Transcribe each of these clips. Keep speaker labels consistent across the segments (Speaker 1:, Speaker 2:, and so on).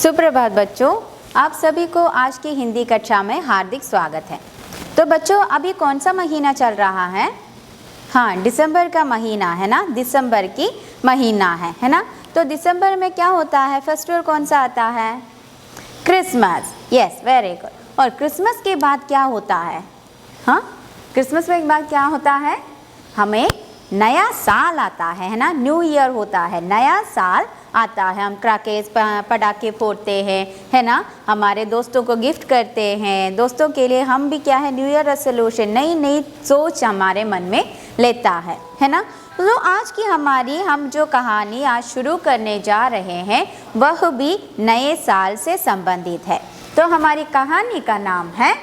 Speaker 1: सुप्रभात बच्चों, आप सभी को आज की हिंदी कक्षा में हार्दिक स्वागत है। तो बच्चों, अभी कौन सा महीना चल रहा है? हाँ, दिसंबर का महीना है ना, दिसंबर की महीना है ना। तो दिसंबर में क्या होता है? फेस्टिवल कौन सा आता है? क्रिसमस। Yes, very good. और क्रिसमस के बाद क्या होता है? हाँ, क्रिसमस के बाद क्या होता है? हमें नया साल आता है ना, न्यू ईयर होता है, नया साल आता है। हम क्रैकर्स पटाखे फोड़ते हैं, है ना, हमारे दोस्तों को गिफ्ट करते हैं। दोस्तों के लिए हम भी क्या है, न्यू ईयर रेजोल्यूशन, नई नई सोच हमारे मन में लेता है ना। तो आज की हम जो कहानी आज शुरू करने जा रहे हैं वह भी नए साल से संबंधित है। तो हमारी कहानी का नाम है,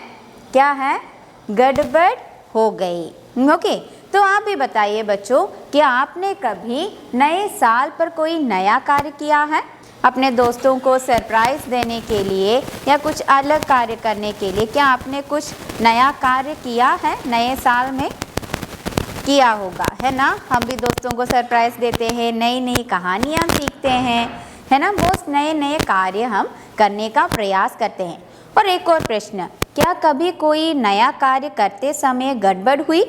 Speaker 1: क्या है? गड़बड़ हो गई। ओके, तो आप भी बताइए बच्चों, कि आपने कभी नए साल पर कोई नया कार्य किया है? अपने दोस्तों को सरप्राइज़ देने के लिए या कुछ अलग कार्य करने के लिए क्या आपने कुछ नया कार्य किया है? नए साल में किया होगा, है ना। हम भी दोस्तों को सरप्राइज़ देते हैं, नई नई कहानियाँ सीखते हैं, है ना। बहुत नए नए कार्य हम करने का प्रयास करते हैं। और एक और प्रश्न, क्या कभी कोई नया कार्य करते समय गड़बड़ हुई,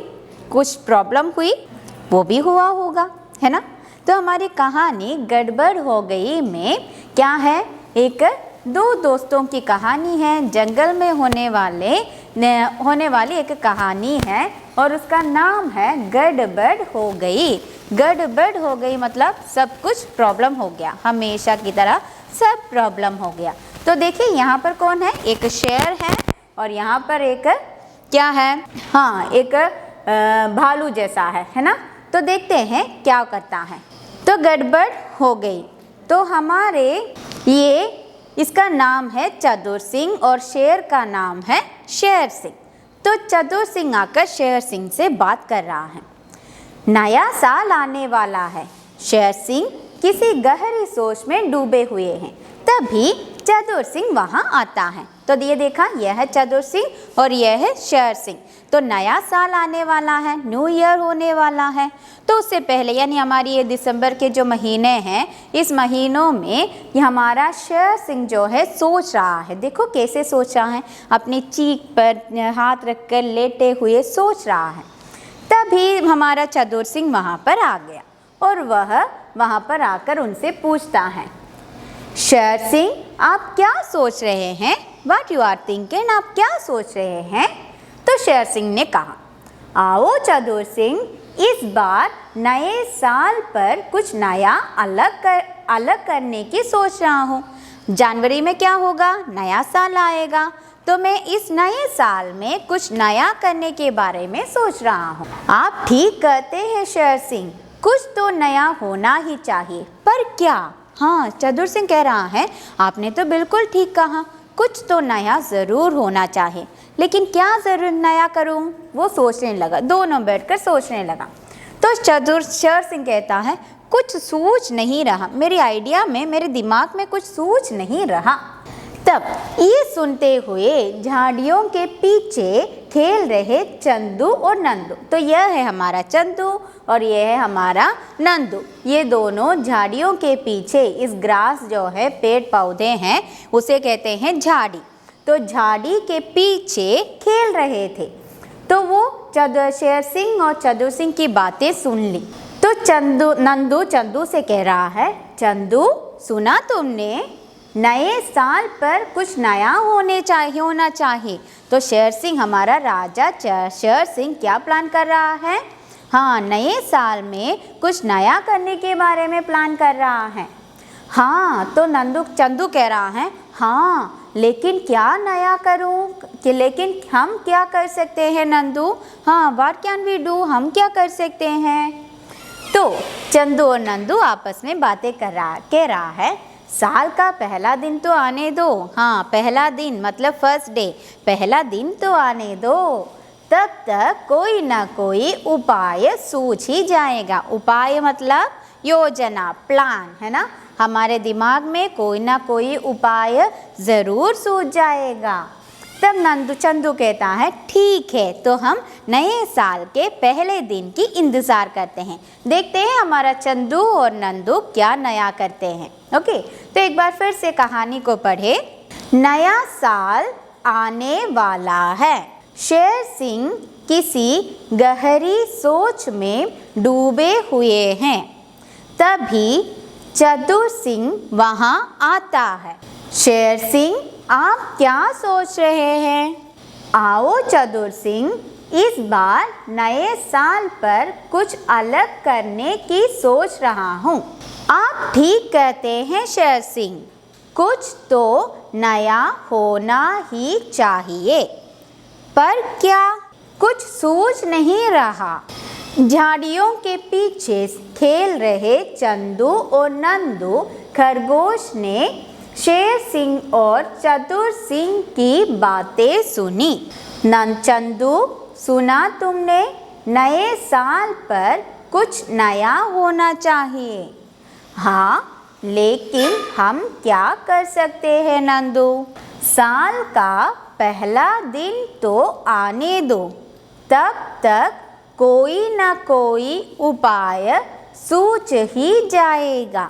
Speaker 1: कुछ प्रॉब्लम हुई? वो भी हुआ होगा, है ना। तो हमारी कहानी गड़बड़ हो गई में क्या है? एक दो दोस्तों की कहानी है। जंगल में होने वाली एक कहानी है और उसका नाम है गड़बड़ हो गई। गड़बड़ हो गई मतलब सब कुछ प्रॉब्लम हो गया, हमेशा की तरह सब प्रॉब्लम हो गया। तो देखिए यहाँ पर कौन है? एक शेर है और यहाँ पर एक क्या है? हाँ, एक भालू जैसा है ना। तो देखते हैं क्या करता है। तो गड़बड़ हो गई। तो इसका नाम है चतुर सिंह और शेर का नाम है शेर सिंह। तो चतुर सिंह आकर शेर सिंह से बात कर रहा है। नया साल आने वाला है। शेर सिंह किसी गहरी सोच में डूबे हुए हैं। तभी चतुर सिंह वहाँ आता है। तो ये देखा, यह है चतुर सिंह और यह है शेर सिंह। तो नया साल आने वाला है, न्यू ईयर होने वाला है। तो उससे पहले यानी हमारी ये दिसंबर के जो महीने हैं, इस महीनों में ये हमारा शेर सिंह जो है सोच रहा है। देखो कैसे सोच रहा है, अपनी चीख पर हाथ रखकर लेटे हुए सोच रहा है। तभी हमारा चतुर सिंह वहाँ पर आ गया और वह वहाँ पर आकर उनसे पूछता है, शेर सिंह, आप क्या सोच रहे हैं? What you are thinking? आप क्या सोच रहे हैं? तो शेर सिंह ने कहा, आओ चतुर सिंह, इस बार नए साल पर कुछ नया अलग करने की सोच रहा हूँ। जनवरी में क्या होगा? नया साल आएगा। तो मैं इस नए साल में कुछ नया करने के बारे में सोच रहा हूँ। आप ठीक कहते हैं शेर सिंह, कुछ तो नया होना ही चाहिए, पर क्या? हाँ, चतुर सिंह कह रहा है, आपने तो बिल्कुल ठीक कहा, कुछ तो नया ज़रूर होना चाहिए, लेकिन क्या ज़रूर नया करूं? वो सोचने लगा, दोनों बैठकर सोचने लगा। तो शेर सिंह कहता है, कुछ सूझ नहीं रहा, मेरी आइडिया में, मेरे दिमाग में कुछ सूझ नहीं रहा। तब ये सुनते हुए झाड़ियों के पीछे खेल रहे चंदू और नंदू। तो यह है हमारा चंदू और यह है हमारा नंदू। ये दोनों झाड़ियों के पीछे, इस ग्रास जो है, पेड़ पौधे हैं, उसे कहते हैं झाड़ी। तो झाड़ी के पीछे खेल रहे थे। तो वो शेर सिंह और चतुर सिंह की बातें सुन ली। तो नंदू चंदू से कह रहा है, चंदू, सुना तुमने? नए साल पर कुछ नया होना चाहिए। तो शेर सिंह, हमारा राजा शेर सिंह, क्या प्लान कर रहा है? हाँ, नए साल में कुछ नया करने के बारे में प्लान कर रहा है। हाँ, तो चंदू कह रहा है, हाँ, लेकिन क्या नया करूं? लेकिन हम क्या कर सकते हैं नंदू? हाँ, व्हाट कैन वी डू? हम क्या कर सकते हैं? तो चंदू और नंदू आपस में बातें कह रहा है, साल का पहला दिन तो आने दो। हाँ, पहला दिन मतलब फर्स्ट डे, पहला दिन तो आने दो, तब तक कोई ना कोई उपाय सूझ ही जाएगा। उपाय मतलब योजना, प्लान, है ना। हमारे दिमाग में कोई ना कोई उपाय ज़रूर सूझ जाएगा। तब चंदू कहता है ठीक है, तो हम नए साल के पहले दिन की इंतज़ार करते हैं, देखते हैं हमारा चंदू और नंदू क्या नया करते हैं। ओके, तो एक बार फिर से कहानी को पढ़े। नया साल आने वाला है। शेर सिंह किसी गहरी सोच में डूबे हुए हैं। तभी चतुर सिंह वहाँ आता है। शेर सिंह, आप क्या सोच रहे हैं? आओ चतुर सिंह, इस बार नए साल पर कुछ अलग करने की सोच रहा हूँ। आप ठीक कहते हैं शेर सिंह, कुछ तो नया होना ही चाहिए, पर क्या? कुछ सूझ नहीं रहा। झाड़ियों के पीछे खेल रहे चंदू और नंदू खरगोश ने शेर सिंह और चतुर सिंह की बातें सुनी। चंदू, सुना तुमने, नए साल पर कुछ नया होना चाहिए। हाँ, लेकिन हम क्या कर सकते हैं नंदू? साल का पहला दिन तो आने दो, तब तक कोई न कोई उपाय सूझ ही जाएगा।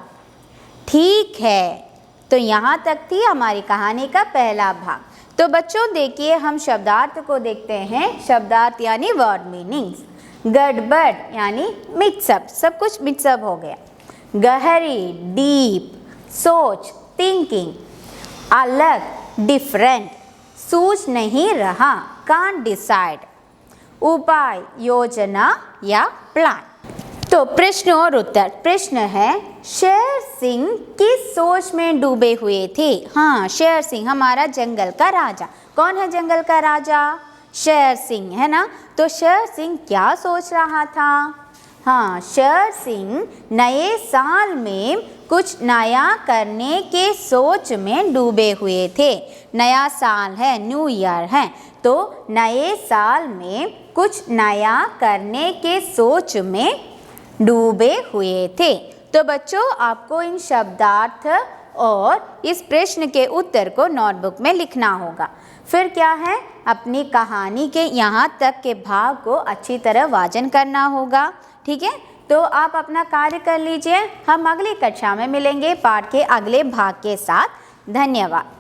Speaker 1: ठीक है, तो यहाँ तक थी हमारी कहानी का पहला भाग। तो बच्चों देखिए, हम शब्दार्थ को देखते हैं। शब्दार्थ यानी वर्ड मीनिंग्स। गड़बड़ यानी मिक्सअप, सब कुछ मिक्सअप हो गया। गहरी डीप, सोच थिंकिंग, अलग डिफरेंट, सूझ नहीं रहा कांट डिसाइड, उपाय योजना या प्लान। तो प्रश्न और उत्तर। प्रश्न है, शेर सिंह किस सोच में डूबे हुए थे? हाँ, शेर सिंह हमारा जंगल का राजा। कौन है जंगल का राजा? शेर सिंह, है ना। तो शेर सिंह क्या सोच रहा था? हाँ, शेर सिंह नए साल में कुछ नया करने के सोच में डूबे हुए थे। नया साल है, न्यू ईयर है, तो नए साल में कुछ नया करने के सोच में डूबे हुए थे। तो बच्चों, आपको इन शब्दार्थ और इस प्रश्न के उत्तर को नोटबुक में लिखना होगा। फिर क्या है, अपनी कहानी के यहाँ तक के भाग को अच्छी तरह वाचन करना होगा। ठीक है, तो आप अपना कार्य कर लीजिए। हम अगली कक्षा में मिलेंगे पाठ के अगले भाग के साथ। धन्यवाद।